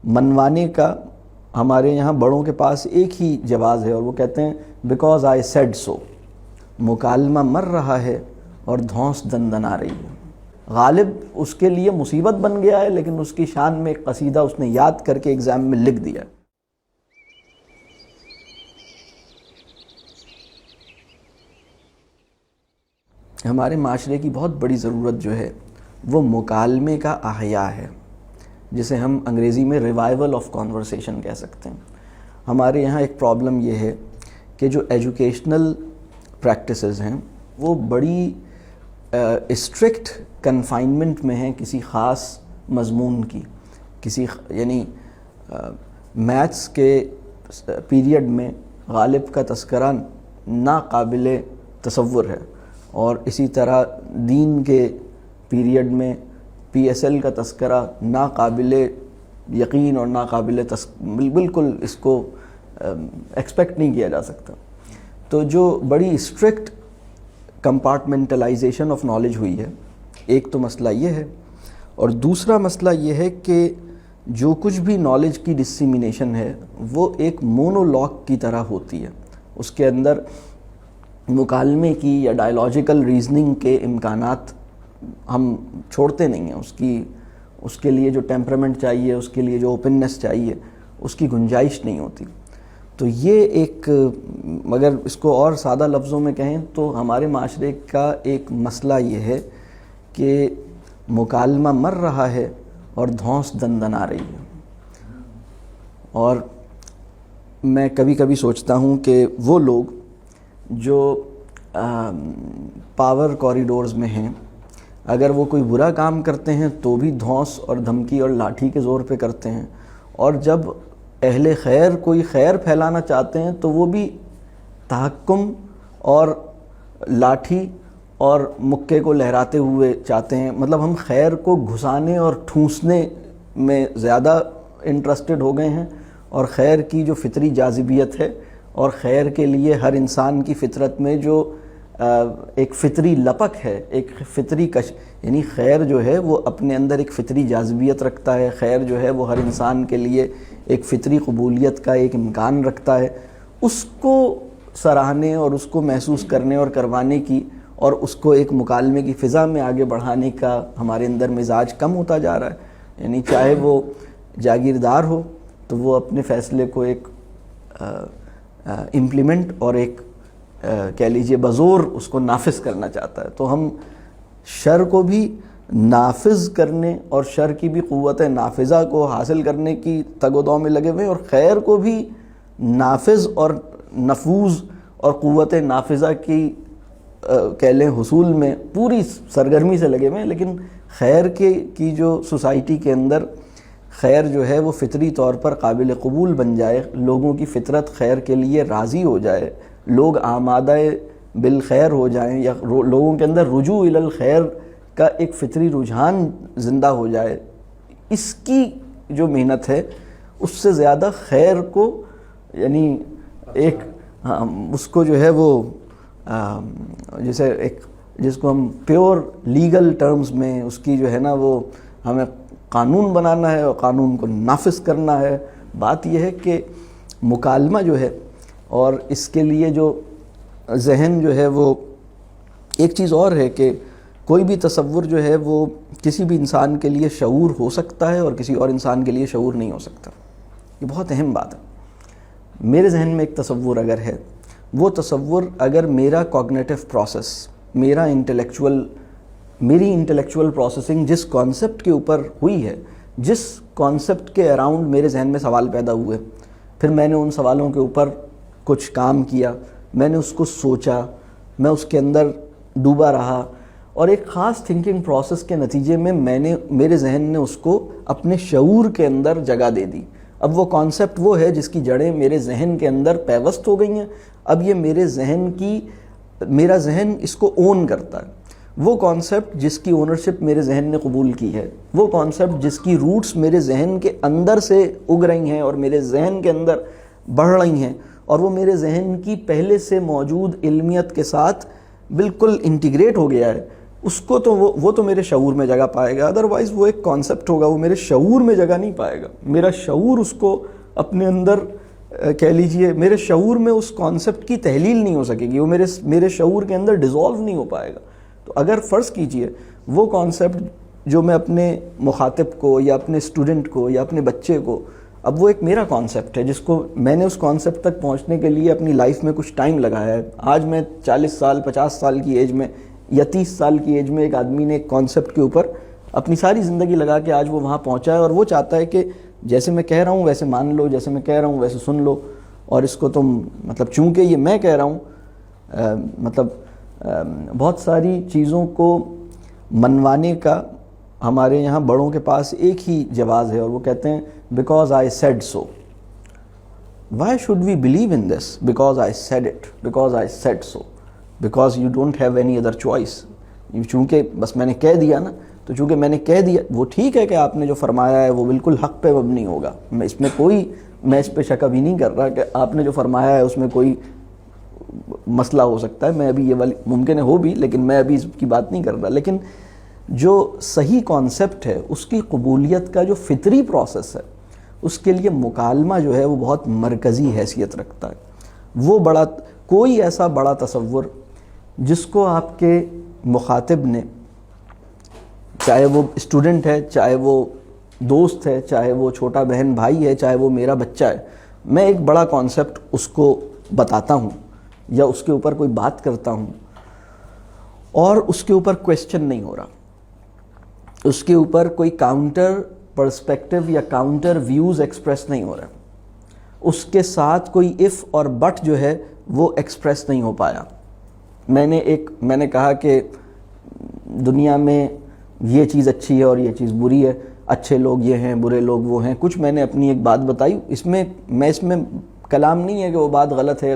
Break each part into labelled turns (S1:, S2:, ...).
S1: منوانے کا ہمارے یہاں بڑوں کے پاس ایک ہی جواز ہے، اور وہ کہتے ہیں بیکاز آئی سیڈ سو، مکالمہ مر رہا ہے اور دھونس دندنا رہی ہے۔ غالب اس کے لیے مصیبت بن گیا ہے، لیکن اس کی شان میں ایک قصیدہ اس نے یاد کر کے ایگزام میں لکھ دیا۔ ہمارے معاشرے کی بہت بڑی ضرورت جو ہے وہ مکالمے کا احیاء ہے، جسے ہم انگریزی میں ریوائول آف کانورسیشن کہہ سکتے ہیں۔ ہمارے یہاں ایک پرابلم یہ ہے کہ جو ایجوکیشنل پریکٹسز ہیں وہ بڑی اسٹرکٹ کنفائنمنٹ میں ہیں کسی خاص مضمون کی، یعنی میتھس کے پیریڈ میں غالب کا تذکرہ ناقابل تصور ہے، اور اسی طرح دین کے پیریڈ میں پی ایس ایل کا تذکرہ ناقابل یقین اور ناقابل بالکل اس کو ایکسپیکٹ نہیں کیا جا سکتا۔ تو جو بڑی اسٹرکٹ کمپارٹمنٹلائزیشن آف نالج ہوئی ہے، ایک تو مسئلہ یہ ہے، اور دوسرا مسئلہ یہ ہے کہ جو کچھ بھی نالج کی ڈسیمینیشن ہے وہ ایک مونولاگ کی طرح ہوتی ہے، اس کے اندر مکالمے کی یا ڈائیلاجیکل ریزننگ کے امکانات ہم چھوڑتے نہیں ہیں، اس کے لیے جو ٹیمپرامنٹ چاہیے، اس کے لیے جو اوپننس چاہیے، اس کی گنجائش نہیں ہوتی۔ تو یہ ایک، اگر اس کو اور سادہ لفظوں میں کہیں تو ہمارے معاشرے کا ایک مسئلہ یہ ہے کہ مکالمہ مر رہا ہے اور دھونس دندنا رہی ہے۔ اور میں کبھی کبھی سوچتا ہوں کہ وہ لوگ جو پاور کوریڈورز میں ہیں، اگر وہ کوئی برا کام کرتے ہیں تو بھی دھونس اور دھمکی اور لاٹھی کے زور پہ کرتے ہیں، اور جب اہل خیر کوئی خیر پھیلانا چاہتے ہیں تو وہ بھی تحکم اور لاٹھی اور مکے کو لہراتے ہوئے چاہتے ہیں۔ مطلب ہم خیر کو گھسانے اور ٹھونسنے میں زیادہ انٹرسٹڈ ہو گئے ہیں، اور خیر کی جو فطری جاذبیت ہے اور خیر کے لیے ہر انسان کی فطرت میں جو ایک فطری لپک ہے، ایک فطری یعنی خیر جو ہے وہ اپنے اندر ایک فطری جاذبیت رکھتا ہے، خیر جو ہے وہ ہر انسان کے لیے ایک فطری قبولیت کا ایک امکان رکھتا ہے، اس کو سراہنے اور اس کو محسوس کرنے اور کروانے کی اور اس کو ایک مکالمے کی فضا میں آگے بڑھانے کا ہمارے اندر مزاج کم ہوتا جا رہا ہے۔ یعنی چاہے وہ جاگیردار ہو تو وہ اپنے فیصلے کو ایک امپلیمنٹ اور ایک کہہ لیجئے بزور اس کو نافذ کرنا چاہتا ہے۔ تو ہم شر کو بھی نافذ کرنے اور شر کی بھی قوت نافذہ کو حاصل کرنے کی تگ و دو میں لگے ہوئے، اور خیر کو بھی نافذ اور نفوذ اور قوت نافذہ کی کہہ لیں حصول میں پوری سرگرمی سے لگے ہوئے ہیں۔ لیکن خیر کی جو سوسائٹی کے اندر خیر جو ہے وہ فطری طور پر قابل قبول بن جائے، لوگوں کی فطرت خیر کے لیے راضی ہو جائے، لوگ آمادہ بالخیر ہو جائیں، یا لوگوں کے اندر رجوع الی الخیر کا ایک فطری رجحان زندہ ہو جائے، اس کی جو محنت ہے اس سے زیادہ خیر کو، یعنی ایک اس کو جو ہے وہ جیسے جس کو ہم پیور لیگل ٹرمز میں اس کی جو ہے نا وہ ہمیں قانون بنانا ہے اور قانون کو نافذ کرنا ہے۔ بات یہ ہے کہ مکالمہ جو ہے اور اس کے لیے جو ذہن جو ہے وہ ایک چیز اور ہے کہ کوئی بھی تصور جو ہے وہ کسی بھی انسان کے لیے شعور ہو سکتا ہے اور کسی اور انسان کے لیے شعور نہیں ہو سکتا۔ یہ بہت اہم بات ہے۔ میرے ذہن میں ایک تصور اگر ہے، وہ تصور اگر میرا کوگنیٹو پروسیس، میری انٹلیکچول پروسیسنگ جس کانسیپٹ کے اوپر ہوئی ہے، جس کانسیپٹ کے اراؤنڈ میرے ذہن میں سوال پیدا ہوئے، پھر میں نے ان سوالوں کے اوپر کچھ کام کیا، میں نے اس کو سوچا، میں اس کے اندر ڈوبا رہا، اور ایک خاص تھنکنگ پروسیس کے نتیجے میں میرے ذہن نے اس کو اپنے شعور کے اندر جگہ دے دی۔ اب وہ کانسیپٹ وہ ہے جس کی جڑیں میرے ذہن کے اندر پیوست ہو گئی ہیں۔ اب یہ میرا ذہن اس کو اون کرتا ہے۔ وہ کانسیپٹ جس کی اونرشپ میرے ذہن نے قبول کی ہے، وہ کانسیپٹ جس کی روٹس میرے ذہن کے اندر سے اگ رہی ہیں اور میرے ذہن کے اندر بڑھ رہی ہیں، اور وہ میرے ذہن کی پہلے سے موجود علمیت کے ساتھ بالکل انٹیگریٹ ہو گیا ہے، اس کو تو وہ تو میرے شعور میں جگہ پائے گا، ادروائز وہ ایک کانسیپٹ ہوگا، وہ میرے شعور میں جگہ نہیں پائے گا. میرا شعور اس کو اپنے اندر کہہ لیجئے، میرے شعور میں اس کانسیپٹ کی تحلیل نہیں ہو سکے گی، وہ میرے شعور کے اندر ڈیزالو نہیں ہو پائے گا. تو اگر فرض کیجئے وہ کانسیپٹ جو میں اپنے مخاطب کو یا اپنے اسٹوڈنٹ کو یا اپنے بچے کو، اب وہ ایک میرا کانسیپٹ ہے جس کو میں نے اس کانسیپٹ تک پہنچنے کے لیے اپنی لائف میں کچھ ٹائم لگایا ہے. آج میں 40 سال 50 سال کی ایج میں یا 30 سال کی ایج میں ایک آدمی نے ایک کانسیپٹ کے اوپر اپنی ساری زندگی لگا کے آج وہ وہاں پہنچا ہے، اور وہ چاہتا ہے کہ جیسے میں کہہ رہا ہوں ویسے مان لو، جیسے میں کہہ رہا ہوں ویسے سن لو، اور اس کو تم مطلب چونکہ یہ میں کہہ رہا ہوں بہت ساری چیزوں کو منوانے کا ہمارے یہاں بڑوں کے پاس ایک ہی جواز ہے، اور وہ کہتے ہیں because I said so. Why should we believe in this? Because I said it, because I said so, because you don't have any other choice. چونکہ بس میں نے کہہ دیا نا، تو چونکہ میں نے کہہ دیا، وہ ٹھیک ہے کہ آپ نے جو فرمایا ہے وہ بالکل حق پہ مبنی ہوگا، میں اس پہ شک بھی نہیں کر رہا کہ آپ نے جو فرمایا ہے اس میں کوئی مسئلہ ہو سکتا ہے. میں ابھی یہ والی ممکن ہے ہو بھی، لیکن میں ابھی اس کی بات نہیں کر رہا. لیکن جو صحیح کانسیپٹ ہے اس کی قبولیت کا جو فطری پروسیس ہے، اس کے لیے مکالمہ جو ہے وہ بہت مرکزی حیثیت رکھتا ہے. وہ کوئی ایسا بڑا تصور جس کو آپ کے مخاطب نے، چاہے وہ اسٹوڈنٹ ہے، چاہے وہ دوست ہے، چاہے وہ چھوٹا بہن بھائی ہے، چاہے وہ میرا بچہ ہے، میں ایک بڑا کانسیپٹ اس کو بتاتا ہوں یا اس کے اوپر کوئی بات کرتا ہوں اور اس کے اوپر کویسچن نہیں ہو رہا، اس کے اوپر کوئی کاؤنٹر پرسپیکٹو یا کاؤنٹر ویوز ایکسپریس نہیں ہو رہا، اس کے ساتھ کوئی اف اور بٹ جو ہے وہ ایکسپریس نہیں ہو پایا. میں نے کہا کہ دنیا میں یہ چیز اچھی ہے اور یہ چیز بری ہے، اچھے لوگ یہ ہیں، برے لوگ وہ ہیں، کچھ میں نے اپنی ایک بات بتائی. اس میں کلام نہیں ہے کہ وہ بات غلط ہے،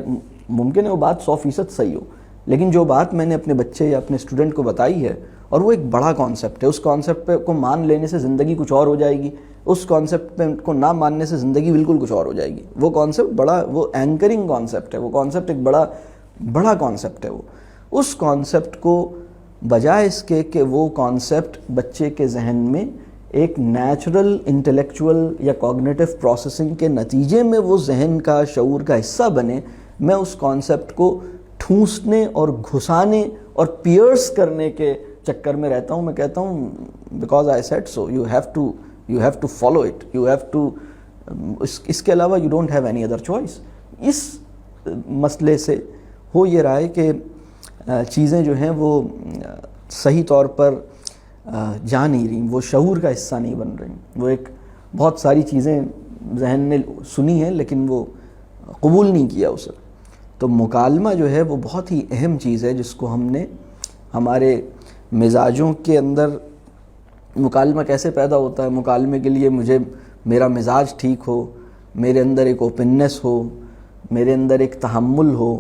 S1: ممکن ہے وہ بات 100% صحیح ہو، لیکن جو بات میں نے اپنے بچے یا اپنے اسٹوڈنٹ کو بتائی ہے، اور وہ ایک بڑا کانسیپٹ ہے، اس کانسیپٹ کو مان لینے سے زندگی کچھ اور ہو جائے گی، اس کانسیپٹ کو نہ ماننے سے زندگی بالکل کچھ اور ہو جائے گی. وہ کانسیپٹ بڑا، وہ اینکرنگ کانسیپٹ ہے، وہ کانسیپٹ ایک بڑا کانسیپٹ ہے. وہ اس کانسیپٹ کو بجائے اس کے کہ وہ کانسیپٹ بچے کے ذہن میں ایک نیچرل انٹلیکچول یا کوگنیٹو پروسیسنگ کے نتیجے میں وہ ذہن کا شعور کا حصہ بنے، میں اس کانسیپٹ کو ٹھونسنے اور گھسانے اور پیئرس کرنے کے چکر میں رہتا ہوں. میں کہتا ہوں because I said so, you have to follow it, you have to, اس کے علاوہ you don't have any other choice. اس مسئلے سے ہو یہ رہا ہے کہ چیزیں جو ہیں وہ صحیح طور پر جا نہیں رہی، وہ شعور کا حصہ نہیں بن رہی. وہ ایک بہت ساری چیزیں ذہن نے سنی ہیں لیکن وہ قبول نہیں کیا اسے. تو مکالمہ جو ہے وہ بہت ہی اہم چیز ہے جس کو ہم نے ہمارے مزاجوں کے اندر، مکالمہ کیسے پیدا ہوتا ہے؟ مکالمے کے لیے میرا مزاج ٹھیک ہو، میرے اندر ایک اوپننس ہو، میرے اندر ایک تحمل ہو،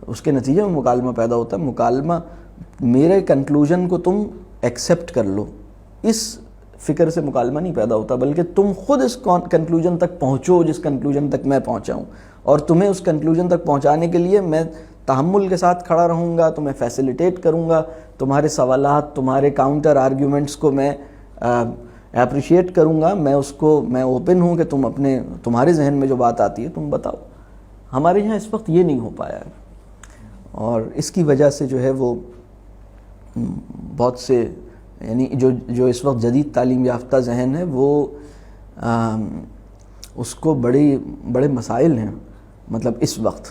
S1: اس کے نتیجے میں مکالمہ پیدا ہوتا ہے. مکالمہ میرے کنکلوژن کو تم ایکسیپٹ کر لو، اس فکر سے مکالمہ نہیں پیدا ہوتا، بلکہ تم خود اس کنکلوژن تک پہنچو جس کنکلوژن تک میں پہنچا ہوں، اور تمہیں اس کنکلوژن تک پہنچانے کے لیے میں تحمل کے ساتھ کھڑا رہوں گا، تمہیں فیسیلیٹیٹ کروں گا، تمہارے سوالات، تمہارے کاؤنٹر آرگیومنٹس کو میں اپریشیٹ کروں گا، میں اوپن ہوں کہ تمہارے ذہن میں جو بات آتی ہے تم بتاؤ. ہمارے یہاں اس وقت یہ نہیں ہو پایا ہے، اور اس کی وجہ سے جو ہے وہ بہت سے، یعنی جو اس وقت جدید تعلیم یافتہ ذہن ہے وہ اس کو بڑے مسائل ہیں. مطلب اس وقت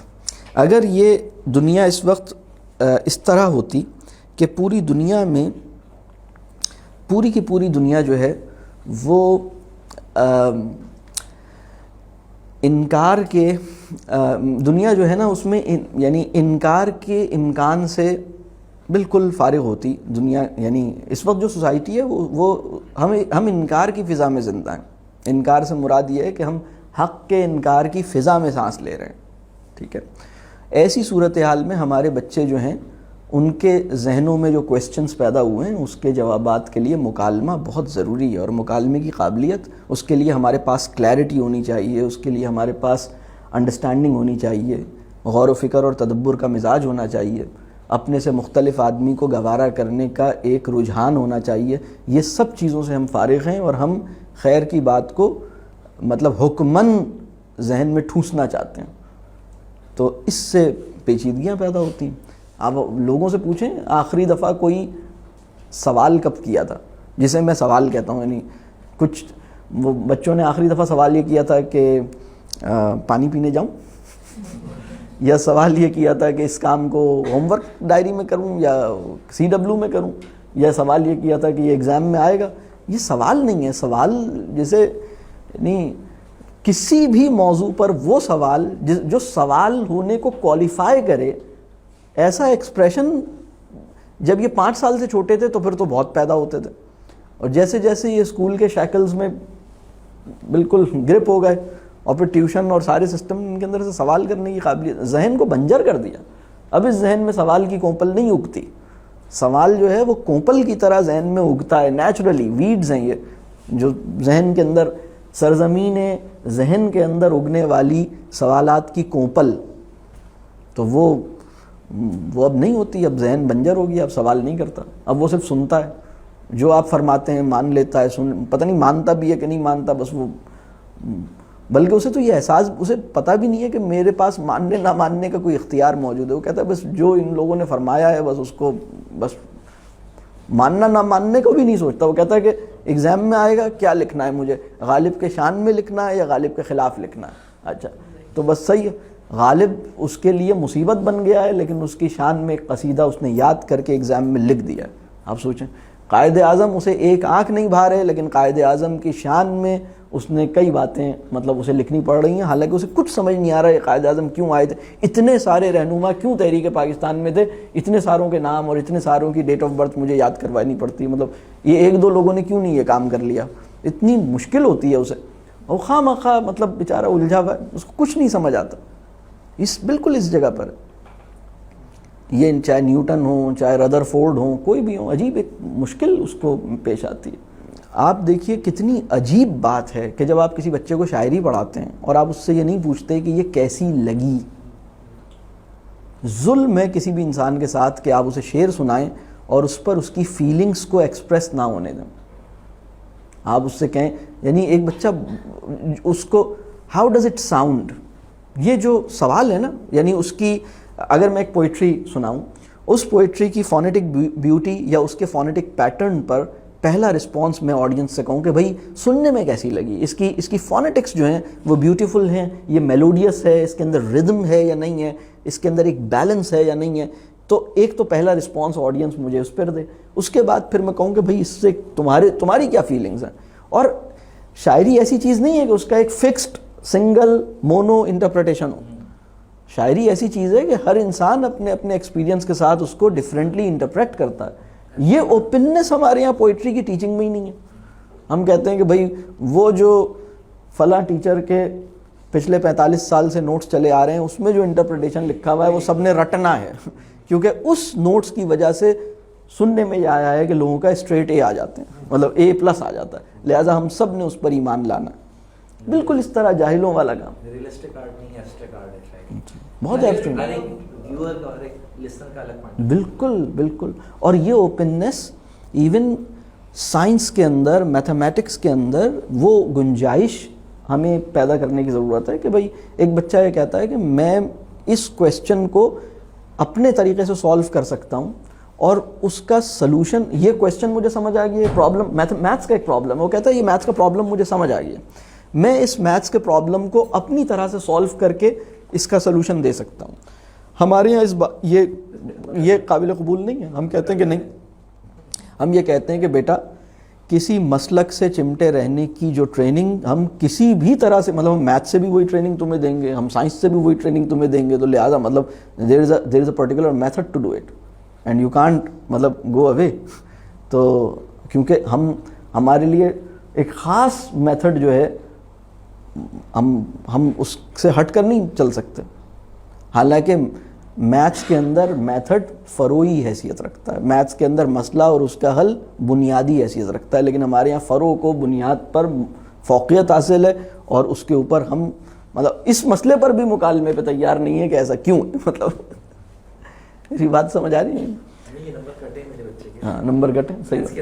S1: اگر یہ دنیا اس وقت اس طرح ہوتی کہ پوری دنیا میں پوری کی پوری دنیا جو ہے وہ انکار کے دنیا جو ہے نا اس میں یعنی انکار کے امکان سے بالکل فارغ ہوتی دنیا. یعنی اس وقت جو سوسائٹی ہے وہ ہم انکار کی فضا میں زندہ ہیں. انکار سے مراد یہ ہے کہ ہم حق کے انکار کی فضا میں سانس لے رہے ہیں. ٹھیک ہے، ایسی صورتحال میں ہمارے بچے جو ہیں ان کے ذہنوں میں جو کویسچنز پیدا ہوئے ہیں اس کے جوابات کے لیے مکالمہ بہت ضروری ہے. اور مکالمے کی قابلیت، اس کے لیے ہمارے پاس کلیئرٹی ہونی چاہیے، اس کے لیے ہمارے پاس انڈرسٹینڈنگ ہونی چاہیے، غور و فکر اور تدبر کا مزاج ہونا چاہیے. اپنے سے مختلف آدمی کو گوارا کرنے کا ایک رجحان ہونا چاہیے. یہ سب چیزوں سے ہم فارغ ہیں اور ہم خیر کی بات کو مطلب حکمن ذہن میں ٹھوسنا چاہتے ہیں. تو اس سے پیچیدگیاں پیدا ہوتی ہیں. آپ لوگوں سے پوچھیں آخری دفعہ کوئی سوال کب کیا تھا, جسے میں سوال کہتا ہوں, یعنی کچھ وہ بچوں نے آخری دفعہ سوال یہ کیا تھا کہ پانی پینے جاؤں, یا سوال یہ کیا تھا کہ اس کام کو ہوم ورک ڈائری میں کروں یا CW میں کروں, یا سوال یہ کیا تھا کہ یہ ایگزام میں آئے گا. یہ سوال نہیں ہے. سوال جسے یعنی کسی بھی موضوع پر وہ سوال جو سوال ہونے کو کوالیفائی کرے, ایسا ایکسپریشن جب یہ 5 سال سے چھوٹے تھے تو پھر تو بہت پیدا ہوتے تھے, اور جیسے جیسے یہ اسکول کے شیکلز میں بالکل گرپ ہو گئے اور پھر ٹیوشن اور سارے سسٹم ان کے اندر سے سوال کرنے کی قابلیت, ذہن کو بنجر کر دیا. اب اس ذہن میں سوال کی کومپل نہیں اگتی. سوال جو ہے وہ کومپل کی طرح ذہن میں اگتا ہے نیچرلی. ویڈز ہیں یہ جو ذہن کے اندر, سرزمین ذہن کے اندر اگنے والی سوالات کی کومپل, تو وہ اب نہیں ہوتی. اب ذہن بنجر ہو گیا, اب سوال نہیں کرتا, اب وہ صرف سنتا ہے. جو آپ فرماتے ہیں مان لیتا ہے, پتہ نہیں مانتا بھی ہے کہ نہیں مانتا, بس وہ, بلکہ اسے تو یہ احساس, اسے پتہ بھی نہیں ہے کہ میرے پاس ماننے نہ ماننے کا کوئی اختیار موجود ہے. وہ کہتا ہے بس جو ان لوگوں نے فرمایا ہے بس اس کو, بس ماننا نہ ماننے کو بھی نہیں سوچتا. وہ کہتا ہے کہ ایگزام میں آئے گا کیا لکھنا ہے مجھے, غالب کے شان میں لکھنا ہے یا غالب کے خلاف لکھنا ہے. اچھا تو بس صحیح ہے, غالب اس کے لیے مصیبت بن گیا ہے, لیکن اس کی شان میں ایک قصیدہ اس نے یاد کر کے ایگزام میں لکھ دیا ہے. آپ سوچیں, قائد اعظم اسے ایک آنکھ نہیں بھا رہے, لیکن قائد اعظم کی شان میں اس نے کئی باتیں مطلب اسے لکھنی پڑ رہی ہیں, حالانکہ اسے کچھ سمجھ نہیں آ رہا ہے قائد اعظم کیوں آئے تھے, اتنے سارے رہنما کیوں تحریک پاکستان میں تھے, اتنے ساروں کے نام اور اتنے ساروں کی ڈیٹ آف برتھ مجھے یاد کروانی پڑتی, مطلب یہ 1-2 لوگوں نے کیوں نہیں یہ کام کر لیا. اتنی مشکل ہوتی ہے اسے, اور خواہ مخواہ مطلب بیچارہ الجھا ہوا ہے, اس کو کچھ نہیں سمجھ آتا. بالکل اس جگہ پر یہ چاہے نیوٹن ہوں, چاہے ردر فورڈ ہوں, کوئی بھی ہوں, عجیب ایک مشکل اس کو پیش آتی ہے. آپ دیکھیے کتنی عجیب بات ہے کہ جب آپ کسی بچے کو شاعری پڑھاتے ہیں اور آپ اس سے یہ نہیں پوچھتے کہ یہ کیسی لگی. ظلم ہے کسی بھی انسان کے ساتھ کہ آپ اسے شعر سنائیں اور اس پر اس کی فیلنگز کو ایکسپریس نہ ہونے دیں. آپ اس سے کہیں, یعنی ایک بچہ اس کو ہاؤ ڈز اٹ ساؤنڈ, یہ جو سوال ہے نا, یعنی اس کی, اگر میں ایک پوئٹری سناؤں, اس پوئٹری کی فونیٹک بیوٹی یا اس کے فونیٹک پیٹرن پر پہلا رسپانس میں آڈینس سے کہوں کہ بھائی سننے میں کیسی لگی, اس کی فونیٹکس جو ہیں وہ بیوٹیفل ہیں, یہ میلوڈیس ہے, اس کے اندر ردم ہے یا نہیں ہے, اس کے اندر ایک بیلنس ہے یا نہیں ہے. تو ایک تو پہلا رسپانس آڈینس مجھے اس پر دے, اس کے بعد پھر میں کہوں کہ بھائی اس سے تمہاری کیا فیلنگز ہیں. اور شاعری ایسی چیز نہیں ہے کہ اس کا ایک فکسڈ سنگل مونو انٹرپریٹیشن ہو. شاعری ایسی چیز ہے کہ ہر انسان اپنے اپنے ایکسپیرینس کے ساتھ اس کو ڈیفرنٹلی انٹرپریٹ کرتا ہے. یہ اوپننس ہمارے یہاں پوئٹری کی ٹیچنگ میں ہی نہیں ہے. ہم کہتے ہیں کہ بھائی وہ جو فلاں ٹیچر کے پچھلے 45 سال سے نوٹس چلے آ رہے ہیں اس میں جو انٹرپریٹیشن لکھا ہوا ہے وہ سب نے رٹنا ہے, کیونکہ اس نوٹس کی وجہ سے سننے میں یہ آیا ہے کہ لوگوں کا اسٹریٹ A آ جاتے ہیں, مطلب A+ آ جاتا ہے, لہٰذا ہم سب نے اس پر ایمان لانا ہے. بالکل اس طرح جاہلوں والا کام, بہت بالکل. اور یہ اوپننس ایون سائنس کے اندر, میتھمیٹکس کے اندر وہ گنجائش ہمیں پیدا کرنے کی ضرورت ہے کہ بھائی ایک بچہ یہ کہتا ہے کہ میں اس کویسچن کو اپنے طریقے سے سولو کر سکتا ہوں اور اس کا سلوشن, یہ کویسچن مجھے سمجھ آ گیا, پرابلم میتھس کا ایک پرابلم ہے, وہ کہتا ہے یہ میتھس کا پرابلم مجھے سمجھ آ گیا, میں اس میتھس کے پرابلم کو اپنی طرح سے سولو کر کے اس کا سلوشن دے سکتا ہوں. ہمارے یہاں یہ قابل قبول نہیں ہے. ہم کہتے ہیں کہ نہیں, ہم یہ کہتے ہیں کہ بیٹا کسی مسلک سے چمٹے رہنے کی جو ٹریننگ ہم کسی بھی طرح سے, مطلب ہم میتھ سے بھی وہی ٹریننگ تمہیں دیں گے, ہم سائنس سے بھی وہی ٹریننگ تمہیں دیں گے, تو لہٰذا مطلب there is a particular method to do it and you can't مطلب گو اوے. تو کیونکہ ہمارے لیے ایک خاص میتھڈ جو ہے ہم اس سے ہٹ کر نہیں چل سکتے. حالانکہ میتھس کے اندر میتھڈ فروعی حیثیت رکھتا ہے, میتھس کے اندر مسئلہ اور اس کا حل بنیادی حیثیت رکھتا ہے, لیکن ہمارے یہاں فروع کو بنیاد پر فوقیت حاصل ہے اور اس کے اوپر ہم مطلب اس مسئلے پر بھی مکالمے پہ تیار نہیں ہے کہ ایسا کیوں ہے. مطلب میری بات سمجھ آ رہی ہے؟ ہاں نمبر کٹے، صحیح،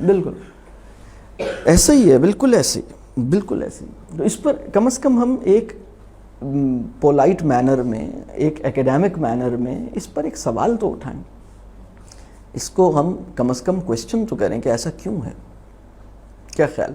S1: بالکل ایسا ہی ہے، بالکل ایسے ہی، بالکل ایسے ہی. تو اس پر کم از کم ہم ایک پولائٹ مینر میں، ایک ایکیڈیمک مینر میں اس پر ایک سوال تو اٹھائیں، اس کو ہم کم از کم کوشچن تو کریں کہ ایسا کیوں ہے. کیا خیال؟